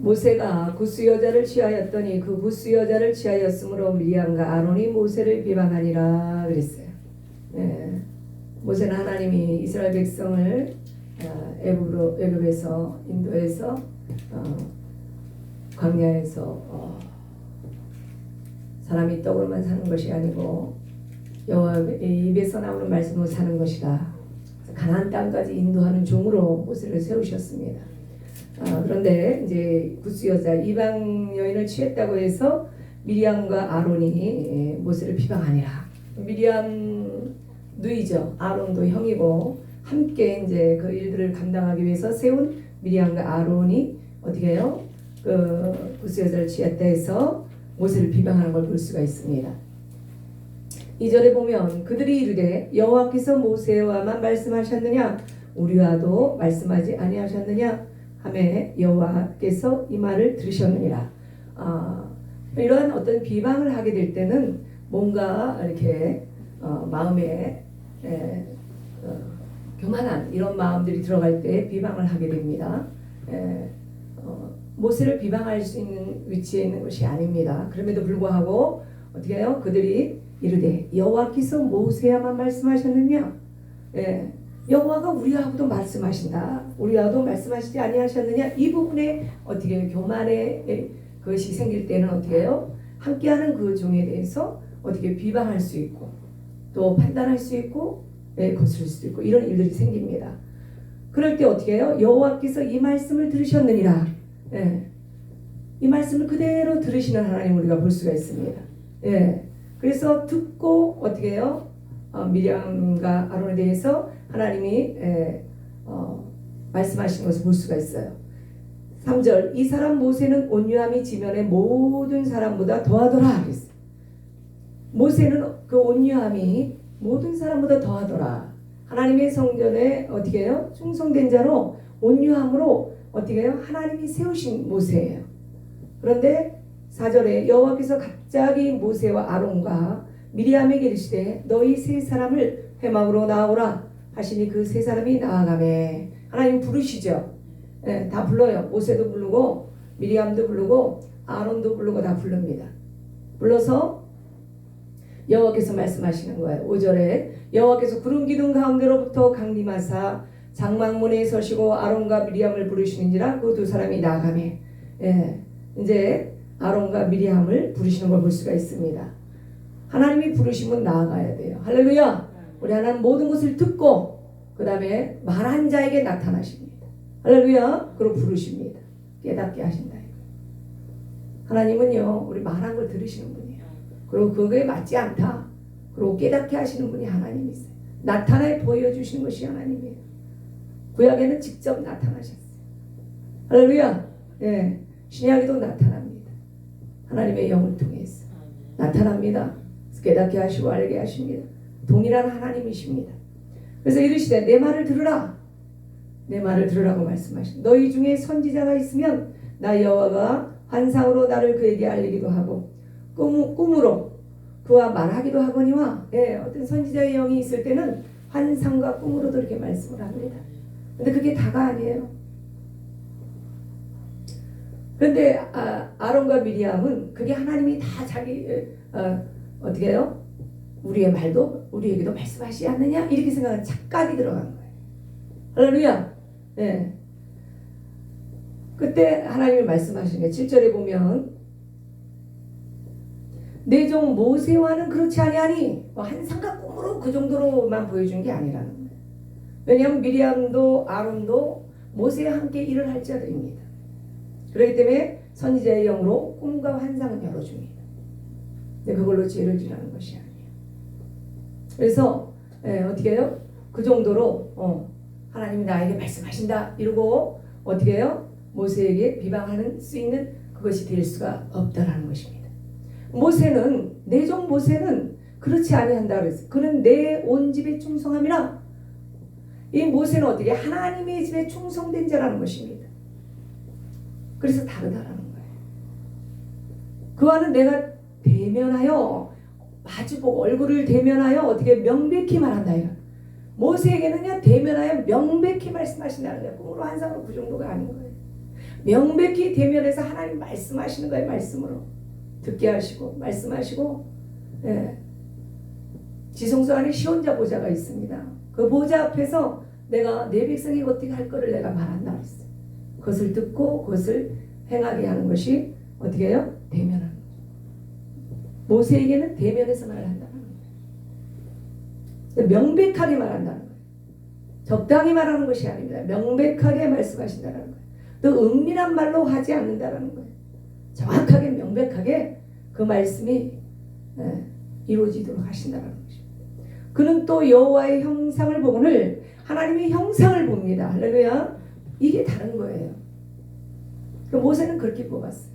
모세가 구스 여자를 취하였더니 그 구스 여자를 취하였으므로 미리암과 아론이 모세를 비방하니라 그랬어요. 네. 모세는 하나님이 이스라엘 백성을 애굽에서 인도에서 광야에서 사람이 떡으로만 사는 것이 아니고 여호와의 입에서 나오는 말씀으로 사는 것이다. 가나안 땅까지 인도하는 종으로 모세를 세우셨습니다. 그런데 이제 구스 여자 이방 여인을 취했다고 해서 미리암과 아론이 모세를 비방하니라. 미리암 누이죠. 아론도 형이고 함께 이제 그 일들을 감당하기 위해서 세운 미리암과 아론이 어떻게 해요? 그 구스 여자를 취했다 해서 모세를 비방하는 걸 볼 수가 있습니다. 2절에 보면 그들이 이르되 여호와께서 모세와만 말씀하셨느냐 우리와도 말씀하지 아니하셨느냐 하매 여호와께서 이 말을 들으셨느니라. 이러한 어떤 비방을 하게 될 때는 뭔가 이렇게 마음에 교만한 이런 마음들이 들어갈 때 비방을 하게 됩니다. 모세를 비방할 수 있는 위치에 있는 것이 아닙니다. 그럼에도 불구하고 어떻게 해요? 그들이 이르되 여호와께서 모세야만 말씀하셨느냐? 여호와가 우리하고도 말씀하신다. 우리하고도 말씀하시지 아니하셨느냐? 이 부분에 어떻게 교만의 그것이 생길 때는 어떻게 해요? 함께하는 그 종에 대해서 어떻게 비방할 수 있고 또 판단할 수 있고 거스를 수도 있고 이런 일들이 생깁니다. 그럴 때 어떻게 해요? 여호와께서 이 말씀을 들으셨느니라. 이 말씀을 그대로 들으시는 하나님 우리가 볼 수가 있습니다. 그래서 듣고 어떻게 해요? 미리암과 아론에 대해서 하나님이 말씀하시는 것을 볼 수가 있어요. 3절 이 사람 모세는 온유함이 지면의 모든 사람보다 더하더라 그랬어요. 모세는 그 온유함이 모든 사람보다 더하더라. 하나님의 성전에 어떻게 해요? 충성된 자로 온유함으로 어떻게 해요? 하나님이 세우신 모세예요. 그런데 4절에 여호와께서 갑자기 모세와 아론과 미리암에게 이르시되 너희 세 사람을 회막으로 나오라 하시니 그 세 사람이 나아가매. 하나님 부르시죠. 다 불러요. 모세도 부르고 미리암도 부르고 아론도 부르고 다 부릅니다. 불러서 여호와께서 말씀하시는 거예요. 5절에 여호와께서 구름 기둥 가운데로부터 강림하사 장막문에 서시고 아론과 미리암을 부르시는지라 그 두 사람이 나아가매. 이제 아론과 미리암을 부르시는 걸 볼 수가 있습니다. 하나님이 부르시면 나아가야 돼요. 할렐루야. 우리 하나님 모든 것을 듣고 그 다음에 말한 자에게 나타나십니다. 할렐루야. 그리고 부르십니다. 깨닫게 하신다. 하나님은요 우리 말한 걸 들으시는 분이에요. 그리고 그거에 맞지 않다. 그리고 깨닫게 하시는 분이 하나님이세요. 나타내 보여주시는 것이 하나님이에요. 구약에는 직접 나타나셨어요. 할렐루야. 신약에도 나타납니다. 하나님의 영을 통해서 나타납니다. 깨닫게 하시고 알게 하십니다. 동일한 하나님이십니다. 그래서 이르시되 내 말을 들으라. 내 말을 들으라고 말씀하십니다. 너희 중에 선지자가 있으면 나 여호와가 환상으로 나를 그에게 알리기도 하고 꿈으로 그와 말하기도 하거니와. 어떤 선지자의 영이 있을 때는 환상과 꿈으로도 이렇게 말씀을 합니다. 근데 그게 다가 아니에요. 그런데 아론과 미리암은 그게 하나님이 다 자기 어떻게 해요? 우리의 말도 우리에게도 말씀하시지 않느냐? 이렇게 생각하는 착각이 들어간 거예요. 할렐루야. 그때 하나님이 말씀하시는 게 7절에 보면 내 종 모세와는 그렇지 아니하니 환상과 꿈으로 그 정도로만 보여준 게 아니라는 거예요. 왜냐하면 미리암도 아론도 모세와 함께 일을 할 자들입니다. 그렇기 때문에 선지자의 영으로 꿈과 환상은 열어줍니다. 근데 그걸로 죄를 지라는 것이 아니에요. 그래서 어떻게 해요? 그 정도로 하나님이 나에게 말씀하신다 이러고 어떻게 해요? 모세에게 비방하는 수 있는 그것이 될 수가 없다라는 것입니다. 모세는 내 종 모세는 그렇지 아니한다 그랬어요. 그는 내 온 집에 충성함이라. 이 모세는 어떻게 하나님의 집에 충성된 자라는 것입니다. 그래서 다르다라는 거예요. 그와는 내가 대면하여 마주보고 얼굴을 대면하여 어떻게 명백히 말한다. 모세에게는요 대면하여 명백히 말씀하신다는 거예요. 꿈으로 환상으로 그 정도가 아닌 거예요. 명백히 대면해서 하나님 말씀하시는 거예요. 말씀으로 듣게 하시고 말씀하시고. 예. 지성소 안에 시온자 보좌가 있습니다. 그 보좌 앞에서 내가 내 백성이 어떻게 할 거를 내가 말한다 그랬어요. 그것을 듣고 그것을 행하게 하는 것이 어떻게 해요? 대면하는 거죠. 모세에게는 대면해서 말을 한다는 거예요. 명백하게 말한다는 거예요. 적당히 말하는 것이 아닙니다. 명백하게 말씀하신다는 거예요. 또 은밀한 말로 하지 않는다는 거예요. 정확하게 명백하게 그 말씀이 이루어지도록 하신다는 것입니다. 그는 또 여호와의 형상을 보거늘 하나님의 형상을 봅니다. 할렐루야. 이게 다른 거예요. 그 모세는 그렇게 뽑았어요.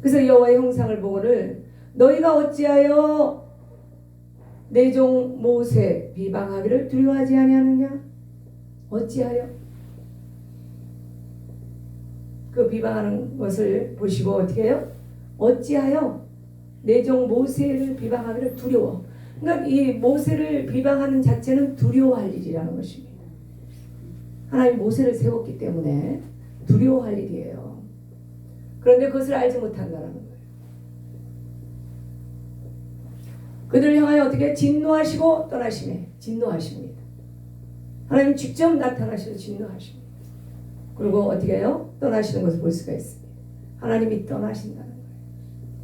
그래서 여호와의 형상을 보거늘 너희가 어찌하여 내 종 모세 비방하기를 두려워하지 아니하느냐? 어찌하여? 그 비방하는 것을 보시고 어떻게 해요? 어찌하여 내 종 모세를 비방하기를 두려워. 그러니까 이 모세를 비방하는 자체는 두려워할 일이라는 것입니다. 하나님 모세를 세웠기 때문에 두려워할 일이에요. 그런데 그것을 알지 못한다는 거예요. 그들을 향하여 어떻게 진노하시고 떠나시네. 진노하십니다. 하나님 직접 나타나셔서 진노하십니다. 그리고 어떻게 해요? 떠나시는 것을 볼 수가 있습니다. 하나님이 떠나신다는 거예요.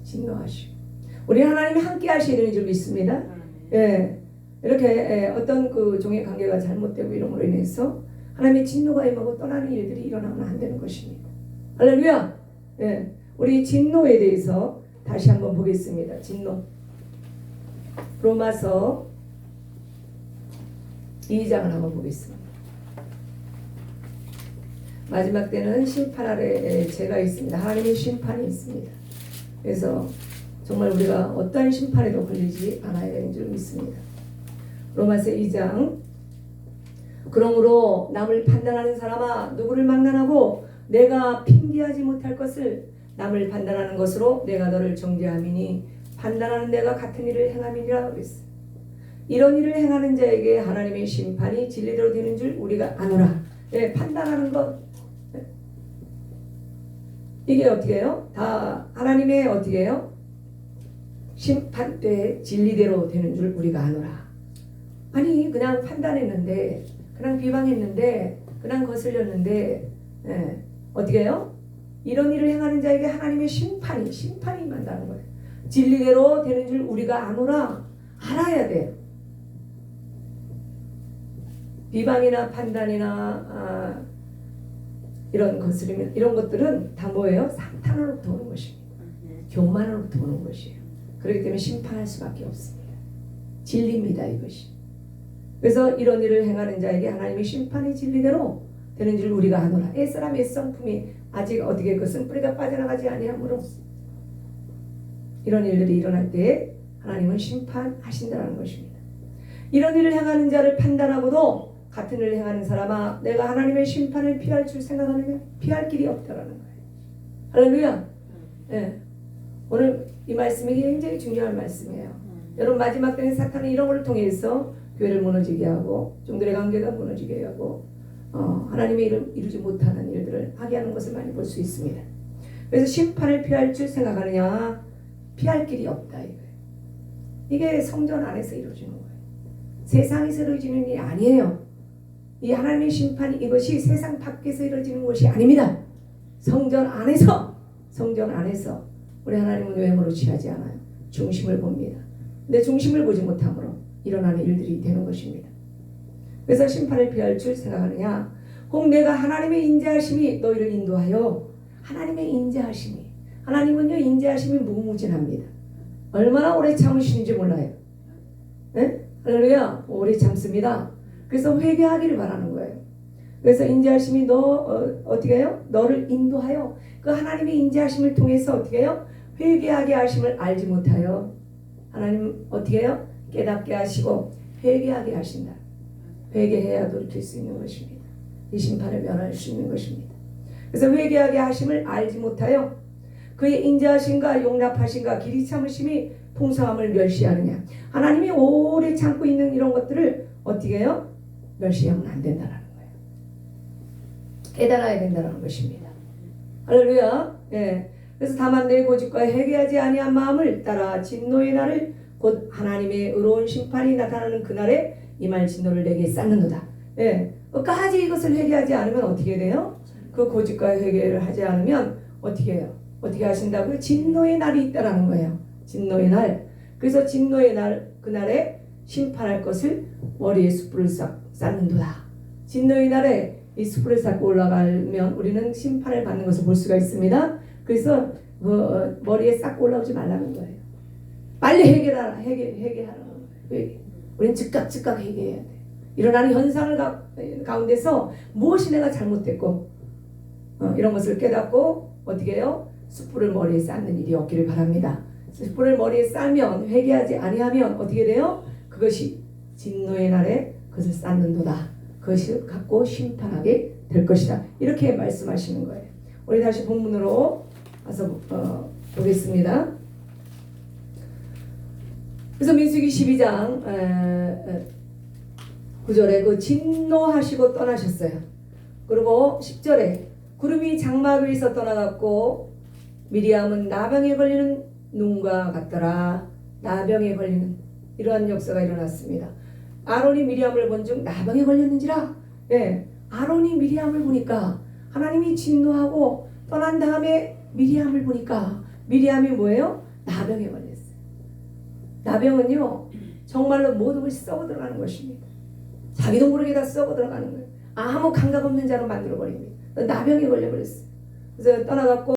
진노하시고. 우리 하나님이 함께 하시는 줄 믿습니다. 예, 이렇게 어떤 그 종의 관계가 잘못되고 이런 걸로 인해서 하나님의 진노가 임하고 떠나는 일들이 일어나면 안 되는 것입니다. 할렐루야. 예, 우리 진노에 대해서 다시 한번 보겠습니다. 진노. 로마서 2장을 한번 보겠습니다. 마지막 때는 심판 아래 죄가 있습니다. 하나님의 심판이 있습니다. 그래서 정말 우리가 어떠한 심판에도 걸리지 않아야 되는 줄 믿습니다. 로마서 2장. 그러므로 남을 판단하는 사람아 누구를 막론하고 내가 핑계하지 못할 것을 남을 판단하는 것으로 내가 너를 정죄함이니 판단하는 내가 같은 일을 행함이니라 그랬어요. 이런 일을 행하는 자에게 하나님의 심판이 진리대로 되는 줄 우리가 아노라. 예, 판단하는 것 이게 어떻게 해요? 다 하나님의 어떻게 해요? 심판 때 진리대로 되는 줄 우리가 아노라. 아니 그냥 판단했는데 그냥 비방했는데 그냥 거슬렸는데 예, 어떻게 해요? 이런 일을 행하는 자에게 하나님의 심판이 임한다는 거예요. 진리대로 되는 줄 우리가 아노라. 알아야 돼요. 비방이나 판단이나 이런 거스르면 이런 것들은 다 뭐예요? 사탄으로부터 오는 것입니다. 교만으로부터 오는 것이에요. 그렇기 때문에 심판할 수밖에 없습니다. 진리입니다 이것이. 그래서 이런 일을 행하는 자에게 하나님의 심판이 진리대로 되는 줄 우리가 아노라. 옛사람 옛성품이 아직 어떻게 그 쓴뿌리가 빠져나가지 아니하므로 이런 일들이 일어날 때 하나님은 심판하신다는 것입니다. 이런 일을 행하는 자를 판단하고도 같은 일을 행하는 사람아 내가 하나님의 심판을 피할 줄 생각하느냐? 피할 길이 없다라는 거예요. 할렐루야. 네. 오늘 이 말씀이 굉장히 중요한 말씀이에요. 여러분 마지막 때는 사탄은 이런 걸 통해서 교회를 무너지게 하고 종들의 관계가 무너지게 하고 하나님의 이름 이루지 못하는 일들을 하게 하는 것을 많이 볼 수 있습니다. 그래서 심판을 피할 줄 생각하느냐? 피할 길이 없다 이거예요. 이게 성전 안에서 이루어지는 거예요. 세상에서 이루어지는 일이 아니에요. 이 하나님의 심판이 이것이 세상 밖에서 이루어지는 것이 아닙니다. 성전 안에서 우리 하나님은 외모로 취하지 않아요. 중심을 봅니다. 근데 중심을 보지 못함으로 일어나는 일들이 되는 것입니다. 그래서 심판을 피할 줄 생각하느냐? 혹 내가 하나님의 인자하심이 너희를 인도하여 하나님의 인자하심이 하나님은요 인자하심이 무궁무진합니다. 얼마나 오래 참으시는지 몰라요. 네? 할렐루야. 오래 참습니다. 그래서 회개하기를 바라는 거예요. 그래서 인자하심이 어떻게 해요? 너를 인도하여 그 하나님의 인자하심을 통해서 어떻게 해요? 회개하게 하심을 알지 못하여 하나님 어떻게 해요? 깨닫게 하시고 회개하게 하신다. 회개해야 돌이킬 수 있는 것입니다. 이 심판을 면할 수 있는 것입니다. 그래서 회개하게 하심을 알지 못하여 그의 인자하심과 용납하심과 길이 참으심이 풍성함을 멸시하느냐. 하나님이 오래 참고 있는 이런 것들을 어떻게 해요? 멸시하면 안 된다는 거예요. 깨달아야 된다는 것입니다. 할렐루야. 예. 그래서 다만 내 고집과 회개하지 아니한 마음을 따라 진노의 날을 곧 하나님의 의로운 심판이 나타나는 그날에 이 말 진노를 내게 쌓는도다. 예. 끝까지 이것을 회개하지 않으면 어떻게 돼요? 그 고집과 회개를 하지 않으면 어떻게 해요? 어떻게 하신다고요? 진노의 날이 있다라는 거예요. 진노의 날. 그래서 진노의 날, 그날에 심판할 것을 머리에 숯불을 쌓는도다. 진노의 날에 이 숯불을 쌓고 올라가면 우리는 심판을 받는 것을 볼 수가 있습니다. 그래서 머리에 쌓고 올라오지 말라는 거예요. 빨리 회개하라는 거예요. 우리는 즉각 회개해야 돼. 일어나는 현상을 가운데서 무엇이 내가 잘못됐고 이런 것을 깨닫고 어떻게 해요? 숯불을 머리에 쌓는 일이 없기를 바랍니다. 숯불을 머리에 쌓으면 회개하지 아니하면 어떻게 돼요? 그것이 진노의 날에 그것을 쌓는도다. 그것을 갖고 심판하게 될 것이다. 이렇게 말씀하시는 거예요. 우리 다시 본문으로 와서 보겠습니다. 그래서 민수기 12장 9절에 그 진노하시고 떠나셨어요. 그리고 10절에 구름이 장막 위에서 떠나갔고 미리암은 나병에 걸리는 눈과 같더라. 나병에 걸리는 이러한 역사가 일어났습니다. 아론이 미리암을 본 중 나병에 걸렸는지라. 예, 아론이 미리암을 보니까 하나님이 진노하고 떠난 다음에 미리암을 보니까 미리암이 뭐예요? 나병에 걸렸어요. 나병은요 정말로 모든 것이 썩어 들어가는 것입니다. 자기도 모르게 다 썩어 들어가는 거예요. 아무 감각 없는 자로 만들어 버립니다. 나병에 걸려버렸어요. 그래서 떠나갔고